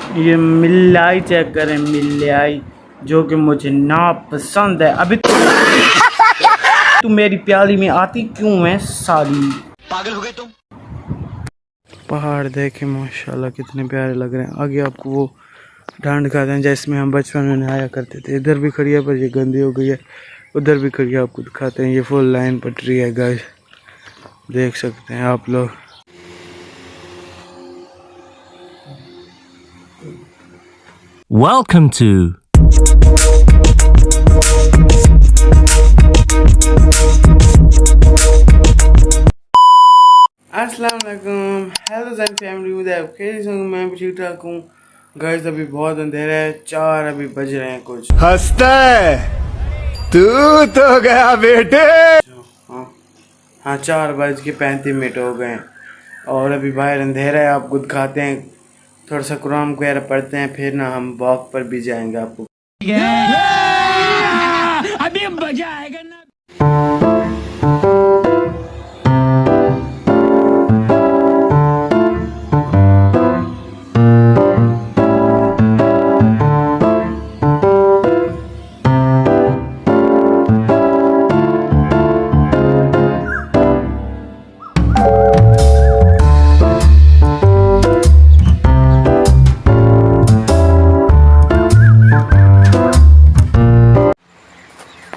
ये मिलाई चेक करें, मिलाई जो कि मुझे ना पसंद है। अभी तू मेरी प्याली में आती क्यों है साली? पागल हो गए तुम। पहाड़ देखे माशाल्लाह कितने प्यारे लग रहे हैं। आगे आपको वो ढांड खाते हैं जिसमें हम बचपन में नहाया करते थे। इधर भी खड़ी है पर ये गंदी हो गई है, उधर भी खड़ी है, आपको दिखाते हैं। ये फुल लाइन पटरी है गाइस, देख सकते हैं आप लोग। Welcome to अस्सलाम वालेकुम, हेलो ज़ैन फैमिली, उम्मीद है आप कैसे होंगे। मैं भी ठीक ठाक हूँ गाइस। अभी बहुत अंधेरा है, 4 अभी बज रहे हैं कुछ। हंसता है तू तो गया बेटे। हाँ 4:35 हो गए हैं और अभी बाहर अंधेरा है। आपको दिखाते हैं, थोड़ा सा कुरान वगैरह पढ़ते हैं, फिर ना हम वॉक पर भी जाएंगे। आपको अभी मजा आएगा ना।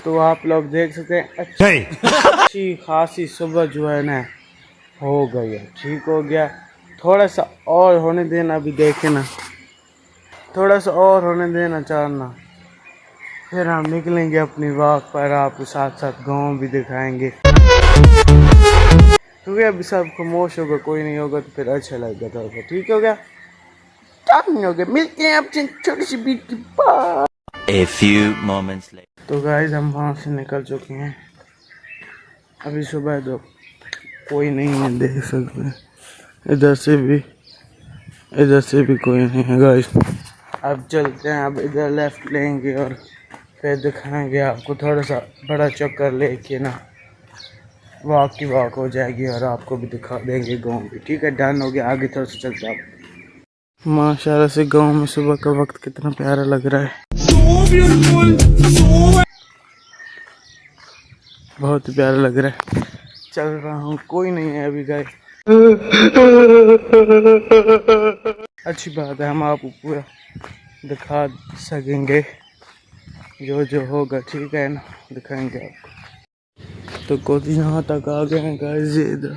तो आप लोग देख सकते हैं अच्छी खासी सुबह जो है ना हो गई है, ठीक हो गया। थोड़ा सा और होने देना, अभी देखे ना, थोड़ा सा और होने देना, चाहना, फिर हम निकलेंगे अपनी वॉक पर। आपके साथ साथ गांव भी दिखाएंगे, क्योंकि अभी सब खामोश होगा, कोई नहीं होगा तो फिर अच्छा लगेगा। तो ठीक हो गया, टाइम हो गया, मिलते हैं आपसे छोटी सी बीट के बाद। A few moments later. तो गाइस हम वहाँ से निकल चुके हैं, अभी सुबह तो कोई नहीं है, देख सकते हैं। इधर से भी कोई नहीं है गाइस। अब चलते हैं, अब इधर लेफ्ट लेंगे और फिर दिखाएंगे आपको। थोड़ा सा बड़ा चक्कर लेके ना वॉक की वॉक हो जाएगी और आपको भी दिखा देंगे गाँव भी। ठीक है, डन हो गया। आगे थोड़ा सा चलते हैं आप। माशाल्लाह से गाँव में सुबह का वक्त कितना प्यारा लग रहा है, बहुत ही प्यारा लग रहा है। चल रहा हूँ, कोई नहीं है अभी गाइस। अच्छी बात है, हम आपको पूरा दिखा सकेंगे जो जो होगा, ठीक है ना, दिखाएंगे आपको। तो कुछ यहाँ तक आ गए हैं गाइस, इधर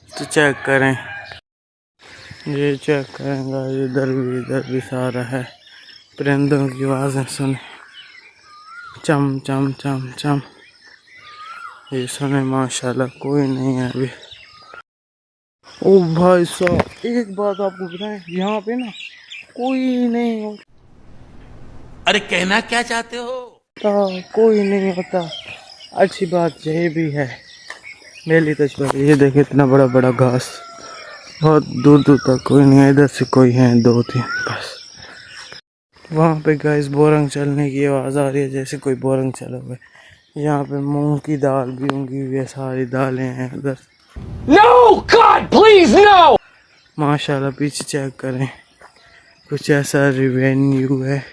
तो चेक करें, ये चेक करें गाइस, इधर भी सारा है। परिंदों की आवाज़ें सुने, चम चम चम चम, ये सुने माशाल्लाह। कोई नहीं है अभी। ओ भाई साहब, एक बात आपको बताएं, यहाँ पे ना कोई नहीं होता। अरे कहना क्या चाहते हो? कोई नहीं होता। अच्छी बात यही भी है, मेरी तस्वीर। ये देखे इतना बड़ा बड़ा घास, बहुत दूर दूर तक कोई नहीं है। इधर से कोई है 2-3 बस। वहाँ पे गाइस बोरंग चलने की आवाज़ आ रही है, जैसे कोई बोरंग चला हुआ है। यहाँ पे मूंग की दाल भी उंगी हुई है, सारी दालें हैं उधर। No, God, please no. माशाल्लाह पीछे चेक करें, कुछ ऐसा रिवेन्यू है।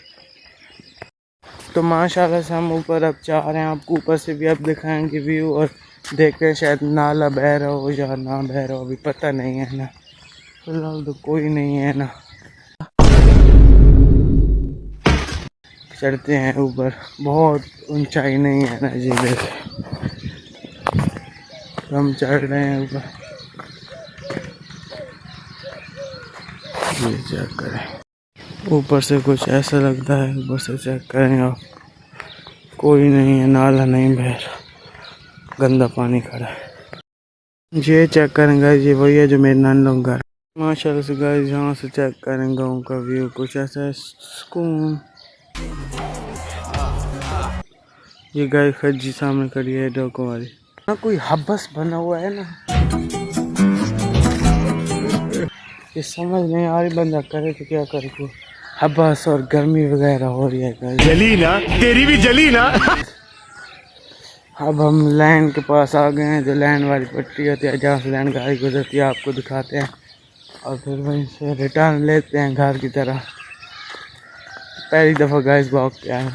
तो माशाल्लाह से हम ऊपर अब जा रहे हैं, आपको ऊपर से भी अब दिखाएंगे व्यू और देखते हैं शायद नाला बह रहा हो या ना बह रहा हो, अभी पता नहीं है ना। फिलहाल तो कोई नहीं है ना। चढ़ते हैं ऊपर, बहुत ऊंचाई नहीं है ना जी, देख हम चढ़ रहे हैं ऊपर। ये चेक करें, ऊपर से कुछ ऐसा लगता है, ऊपर से चेक करें आप, कोई नहीं है, नाला नहीं बह रहा, गंदा पानी खड़ा है। ये चेक करें गाइस, ये वही है जो मेरे नान लोग घर। माशाल्लाह से गाइस यहाँ से चेक करें गाँव का व्यू, कुछ ऐसा है, सुकून। ये गाय खज्जी सामने खड़ी है डोको वाली। हाँ कोई हब्बस बना हुआ है ना, ये समझ नहीं आ रही, बंदा करे तो क्या करे। को हब्बस और गर्मी वगैरह हो रही है। जली ना, तेरी भी जली ना। अब हम लैंड के पास आ गए हैं, जो लैंड वाली पट्टी होती है, जहाँ से लैंड गाड़ी गुजरती है, आपको दिखाते हैं। और फिर वहीं से रिटर्न लेते हैं घर की तरह। पहली दफ़ा गाइस वॉक पे आए,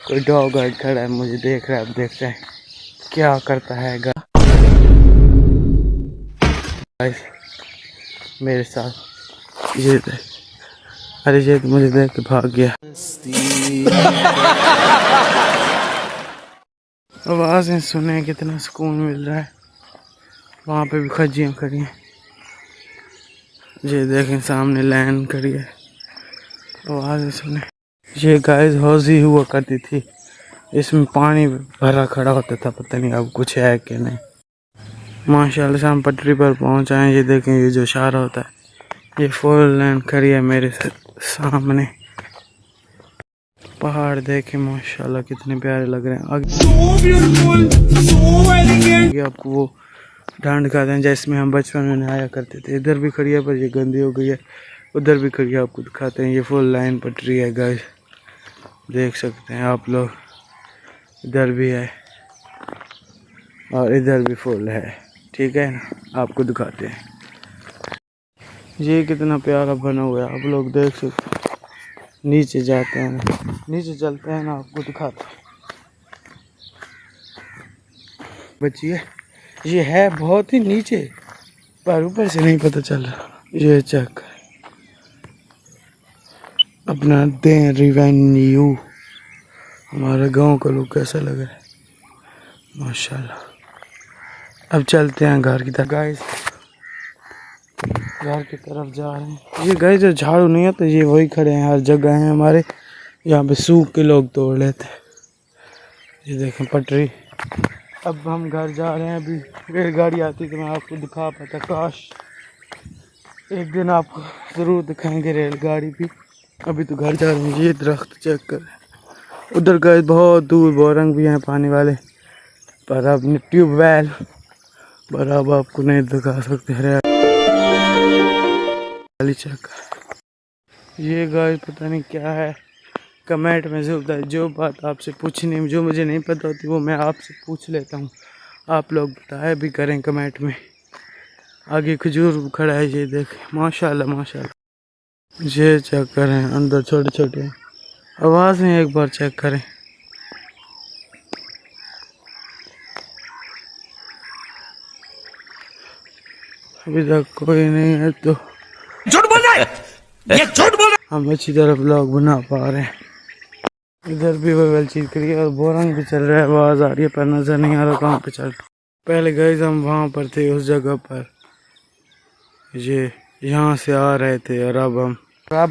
कोई डॉग गाइड खड़ा है, मुझे देख रहा है। अब देखते हैं क्या करता है गाइस मेरे साथ। ये देख, अरे ये तो मुझे देख के भाग गया। आवाज़ें सुने कितना सुकून मिल रहा है। वहाँ पे भी खज्जियाँ खड़ी हैं, ये देखें सामने लाइन खड़ी है। आवाज़ें सुने। ये गाइस हौज़ ही हुआ करती थी, इसमें पानी भरा खड़ा होता था, पता नहीं अब कुछ है कि नहीं। माशाल्लाह से हम पटरी पर पहुँच आए। ये देखें, ये जो इशारा होता है, ये 4 लाइन खड़ी है मेरे सामने। पहाड़ देखें माशाल्लाह कितने प्यारे लग रहे हैं। आगे आपको वो ढांड खाते हैं जिसमें हम बचपन में नहाया करते थे। इधर भी खड़ी है पर ये गंदी हो गई है, उधर भी खड़ी है, आपको दिखाते हैं। ये 4 लाइन पटरी है गाइस, देख सकते हैं आप लोग। इधर भी है और इधर भी फुल है, ठीक है ना, आपको दिखाते हैं। ये कितना प्यारा बना हुआ है, आप लोग देख सकते हैं। नीचे जाते हैं, नीचे चलते हैं ना, आपको दिखाते हैं। बचिए, ये है बहुत ही नीचे, पर ऊपर से नहीं पता चल रहा। ये चेक अपना दें रिवेन्यू, हमारा गांव का लुक कैसा लग रहा है माशाल्लाह। अब चलते हैं घर की तरफ गाइस, घर की तरफ जा रहे हैं। ये गाइस जो झाड़ू नहीं है तो ये वही खड़े हैं, हर जगह हैं हमारे यहाँ पे, सूख के लोग तोड़ लेते हैं। ये देखें पटरी। अब हम घर जा रहे हैं। अभी रेलगाड़ी आती तो मैं आपको दिखा पाता, काश एक दिन आपको ज़रूर दिखाएंगे रेलगाड़ी भी। अभी तो घर जा रहे हैं। ये दरख्त चेक कर, उधर गए बहुत दूर बोरंग भी हैं पानी वाले, पर अब ट्यूबवेल, पर अब आपको नहीं दिखा सकते। हरियाली चेक। ये गाइस पता नहीं क्या है, कमेंट में जो बात आपसे पूछनी, जो मुझे नहीं पता होती वो मैं आपसे पूछ लेता हूँ। आप लोग बताया भी करें कमेंट में। आगे खजूर खड़ा है, ये देखें माशाल्लाह माशाल्लाह। ये चेक करें, अंदर छोटे छोटे आवाज़ें एक बार चेक करें। अभी तक कोई नहीं है तो झूठ बोल रहा है, ये झूठ बोल रहा हम अच्छी तरह ब्लॉग बना पा रहे हैं। इधर भी वही चीज करी है और बोरंग भी चल रहा है, आवाज़ आ रही है पर नज़र नहीं आ रहा कहाँ पे चल रहा। पहले गए हम वहाँ पर थे उस जगह पर, ये यहाँ से आ रहे थे और अब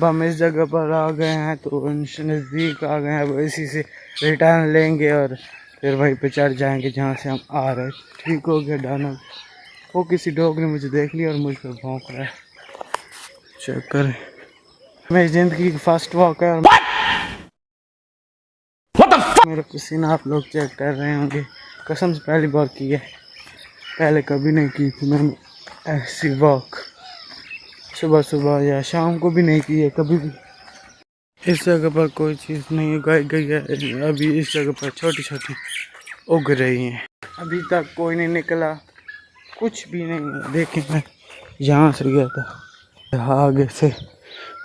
हम इस जगह पर आ गए हैं, तो नज़दीक आ गए हैं। अब इसी से रिटर्न लेंगे और फिर वहीं पे चढ़ जाएंगे जहाँ से हम आ रहे थे। ठीक हो गया डाना। वो किसी डॉग ने मुझे देख लिया और मुझ पर भौंक रहा है, चेक करें। मेरी ज़िंदगी की फर्स्ट वॉक है और मेरा पसीना आप लोग चेक कर रहे होंगे। कसम से पहली बार की है, पहले कभी नहीं की थी मैंने ऐसी वॉक, सुबह सुबह या शाम को भी नहीं की है कभी भी। इस जगह पर कोई चीज़ नहीं उगाई गई है, अभी इस जगह पर छोटी छोटी उग रही हैं। अभी तक कोई नहीं निकला, कुछ भी नहीं है। देखें मैं यहाँ से गया था, आगे से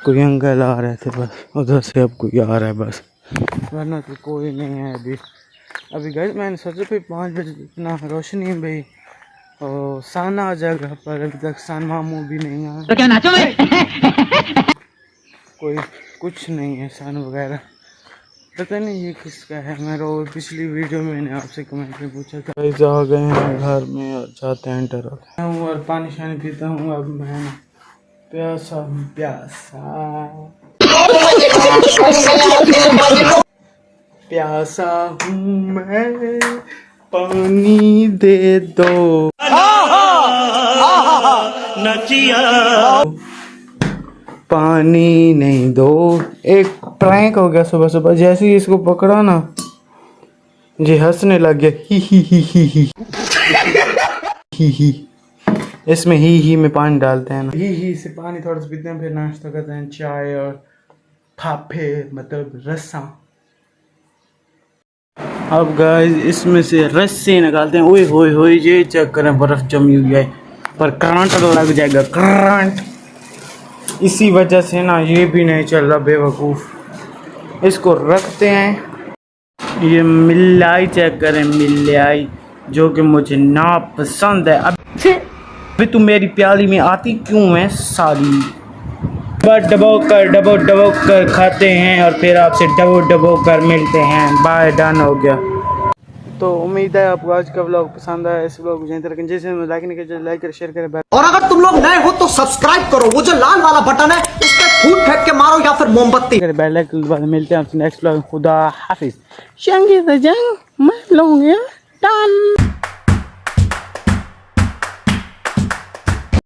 कोई अंकल आ रहे थे, बस उधर से अब कोई आ रहा है बस, वरना तो कोई नहीं है अभी गए। मैंने सोचा फिर 5 बजे इतना रोशनी भाई और सन आ जाएगा, पर अभी तक सन मामू भी नहीं आया। तो क्या नाचो मैं? कोई कुछ नहीं है सन वगैरह, पता नहीं ये किसका है। मैं पिछली वीडियो में मैंने आपसे कमेंट में पूछा था। गाइस आ गए हैं घर में और जाते हैं एंटर होते हैं और पानी शानी पीता हूँ। अब मैं प्यासा प्यासा हूँ मैं, पानी दे दो। पानी नहीं दो। एक प्रैंक हो गया सुबह सुबह, जैसे ही इसको पकड़ा ना जी हंसने लग गया, ही इसमें ही में पानी डालते हैं ना, ही से पानी थोड़ा सा पीते हैं, फिर नाश्ता करते हैं, चाय और फाफे मतलब रस्सा। अब गाइस इसमें से रस्से निकालते हैं। ओए होए ये चेक करें, बर्फ जमी हुई है पर करंट लग जाएगा, करंट इसी वजह से ना ये भी नहीं चल रहा बेवकूफ़। इसको रखते हैं। ये मिलाई चेक करें, मिलाई जो कि मुझे ना पसंद है। अभी तुम मेरी प्याली में आती क्यों है साली। डबो कर खाते हैं और फिर आपसे डबो कर मिलते हैं। बाय, डन हो गया। तो उम्मीद है आपको आज का व्लॉग पसंद आया। इस व्लॉग को जैसे लाइक नहीं किया लाइक कर, शेयर करें। और अगर तुम लोग नए हो तो सब्सक्राइब करो, वो जो लाल वाला बटन है उस पर फूट फेंक के मारो या फिर मोमबत्ती। बेल आइकन दबा, मिलते हैं आपसे नेक्स्ट व्लॉग। खुदा हाफिज। जंग मैं लूंगा डन।